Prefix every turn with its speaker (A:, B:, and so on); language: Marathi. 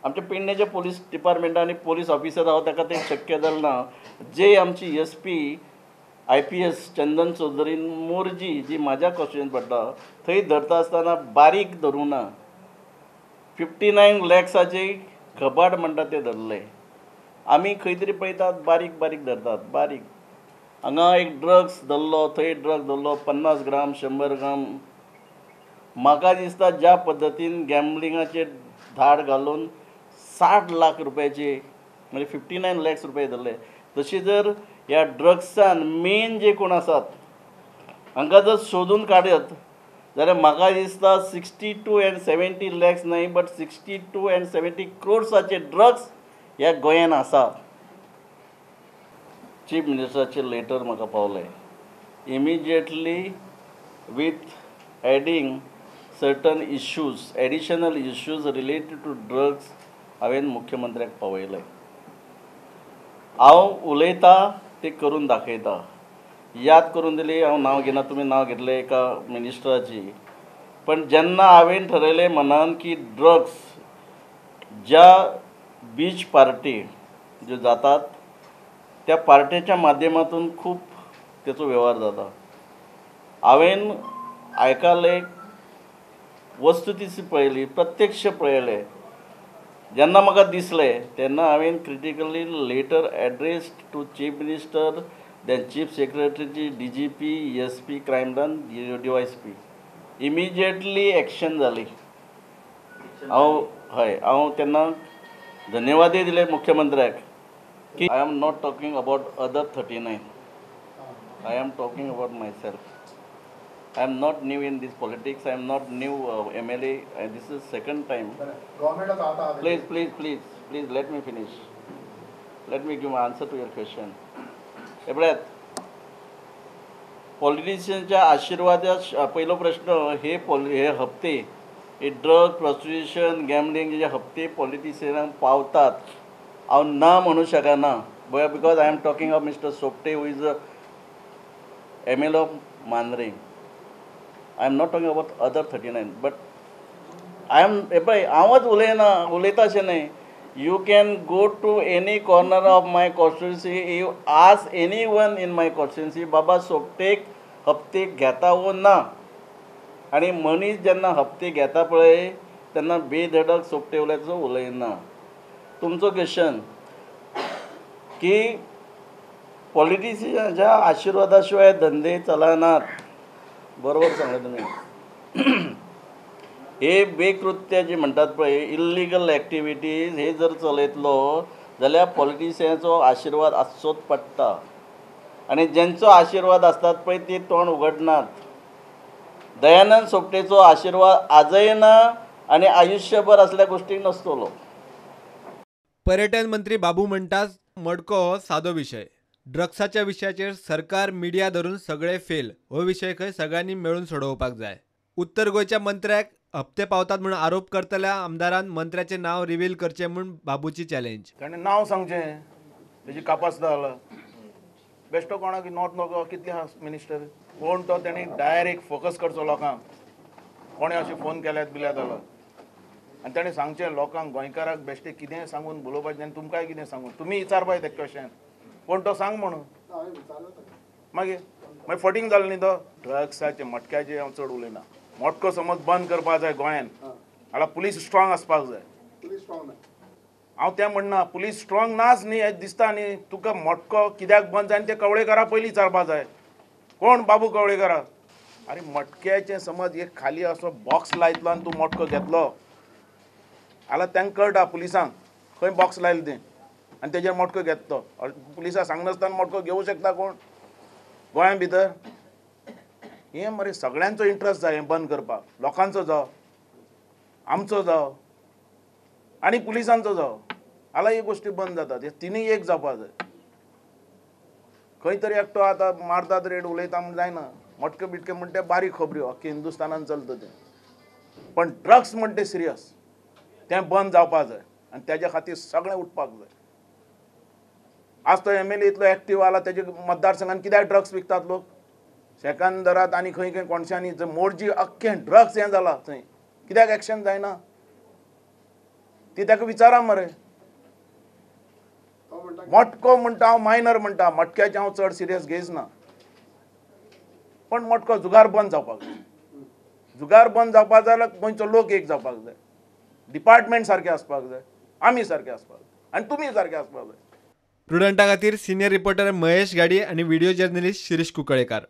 A: आमच्या पेडणेचे पोलीस डिपार्टमेंटान पोलीस ऑफिसर आहा ताका ते शक्य जालें ना. जे आमची SP IPS चंदन चौधरीन मोरजी जी म्हाज्या कॉन्स्टिट्युएंसींत पडटा थंय धरता आसतना बारीक धरूं ना. 59 लॅक्साचे कबाड म्हणटा ते धरले. आमी खंय तरी पळयतात बारीक बारीक धरतात बारीक. हांगा एक ड्रग्स धरलो, थंय ड्रग्स धरलो 50 ग्राम 100 ग्राम. म्हाका दिसता ज्या पद्दतीन गॅम्बलिंगाचे धाड घालून 60 लाख रुपयाचे म्हणजे 59 लॅक्स रुपया धरले. तशी जर ह्या ड्रग्सान मेन जे कोण आसात हांकां जर सोदून काडत जाल्यार म्हाका दिसता 62 and 70 लॅक्स न्हय बट 62 and 70 crores ड्रग्स ह्या गोंयान आसा. चीफ मिनिस्टराचें लेटर म्हाका पावलें. Immediately with adding certain issues additional issues related to drugs हांवें मुख्यमंत्र्याक पावयले. हांव उलयतां ते करून दाखयता. याद करून दिली हांव नांव घेना, तुमी नांव घेतलें एका मिनिस्टराची. पण जेन्ना हांवें ठरयलें मनान की ड्रग्स ज्या बीच पार्टी ज्यो जातात त्या पार्टेच्या माध्यमातून खूब तेचो वेव्हार जाता. हांवें आयकलें, वस्तुस्थिती पळयली, प्रत्यक्ष पळयलें. जेन्ना म्हाका दिसलें तेन्ना हांवें critically letter addressed to chief minister, then chief secretary, DGP, SP, crime branch, DYSP. इमिजिएटली एक्शन जाली. हांव तेन्ना धन्यवादय दिले मुख्यमंत्र्याक की I am not talking about other 39. I am talking about myself. I am not new in this politics. I am not new MLA. This is second time. Please let me finish. Let me give my answer to your question. एपळ्यात पॉलिटिशियनच्या आशिर्वादा पहिलो प्रश्न हे हप्ते हे ड्रग प्रॉस्टिट्यूशन गॅमलिंग जे हप्ते पॉलिटिशियनांक पावतात हांव ना म्हणू शकना. Because I am talking of mister Sopte who is a MLA of Mandrem. I am not talking about other 39, but I am. हांवच उलयता अशें न्हय. You can go to any corner of my constituency. You ask anyone in my constituency, बाबा सोपटेक हप्ते घेता वो ना. आनी मनीस जेन्ना हप्ते घेता पळय तेन्ना बेधडक सोपटे उलयता उलयना. तुमचो क्वेश्चन की पॉलिटिशियनाच्या आशिर्वादा शिवाय धंदे चलनात. बरोबर सांगले तुमी. हे बेकृत्य जे म्हणटात पळय इल्लिगल एक्टिविटीज हे जर चलयतलो जाल्यार पॉलिटिशियनाचो आशिर्वाद आसचोच पडटा. आनी जेंचो आशिर्वाद आसतात पळय ते तोंड उगडनात. दयानंद सोपटेचो आशिर्वाद आजय ना आनी आयुश्यभर असल्या गोष्टीक नसतलो.
B: पर्यटन मंत्री बाबू म्हणटात मडको हो सादो विशय. ड्रग्साच्या विशयाचेर सरकार मिडिया धरून सगळे फेल. हो विशय खंय सगळ्यांनी मेळून सोडोवपाक जाय. उत्तर गोंयच्या मंत्र्याक हप्ते पावतात म्हणून आरोप करतल्या आमदारान मंत्र्याचे नाव रिव्हील करचे म्हूण बाबूची चॅलेंज.
C: ताणें नांव सांगचें, तेजी कापासता जाला. बेश्टो कोणाक नॉट नको कितले आहा मिनिस्टर कोण तो तेणी डायरेक्ट फोकस करचो लोकांक. कोणें अशें फोन केल्यात बिल्यात जाल्यार आनी ताणें सांगचें लोकांक गोंयकाराक बेश्टे कितें सांगून उलोवपाचें आनी तुमकांय कितें सांगून तुमी विचारपाय तें क्वेश्चन कोण तो सांग म्हणून. मागीर फटींग जालें न्ही तो. ड्रग्साचे मटक्याचे हांव चड उलयना. मटको समज बंद करपाक जाय गोंयान जाल्यार पुलीस स्ट्रॉंग आसपाक जाय. हांव तें म्हणना पुलीस स्ट्रॉंग नाच न्ही हें दिसता न्ही. तुका मटको कित्याक बंद जाय आनी तें कवळेकारा पयलीं विचारपाक जाय कोण बाबू कवळेकारा. अरे मटक्याचें समज एक खाली असो बॉक्स लायतलो आनी तूं मटको घेतलो जाल्यार तांकां कळटा पुलिसांक खंय बॉक्स लायलें तें आनी तेजेर मटको घेता तो. पुलिसांक सांगनासतना मटको घेवं शकता कोण गोंया भितर. हें मरे सगळ्यांचो इंट्रस्ट जाय हें बंद करपाक. लोकांचो जावं आमचो जावं आनी पुलिसांचो जावं जाल्यार ह्यो गोश्टी बंद जातात. हे तिनूय एक जावपाक जाय. खंय तरी एकटो आतां मारतात रेड उलयता म्हण जायना. मटके बिटके म्हण ते बारीक खबऱ्यो अख्खे हिंदुस्तानान चलता तें. पण ड्रग्स म्हण तें सिरियस. तें बंद जावपाक जाय आनी तेज्या खातीर सगळें उठपाक जाय. आज तो MLA इतलो एक्टीव आला तेजे मतदारसंघान कित्याक ड्रग्स विकतात लोक. सेकंदरात आनी खंय खंय कोणशांनी मोरजी अख्खें ड्रग्स हें जाला थंय कित्याक एक्शन जायना. ती ताका विचारा मरे. मटको म्हणटा हांव मायनर म्हणटा, मटक्याचे हांव चड सिरियस घेयच ना, पण मटको जुगार बंद जावपाक जाय. जुगार बंद जावपाक जाय जाल्यार गोंयचो लोक एक जावपाक जाय, डिपार्टमेंट सारके आसपाक जाय, आमी सारके आसपाक जाय आनी तुमी सारके आसपाक जाय.
B: प्रुडंटा खातीर सिनियर रिपोर्टर महेश गाडी आनी व्हिडिओ जर्नलिस्ट शिरीष कुंकळेकार.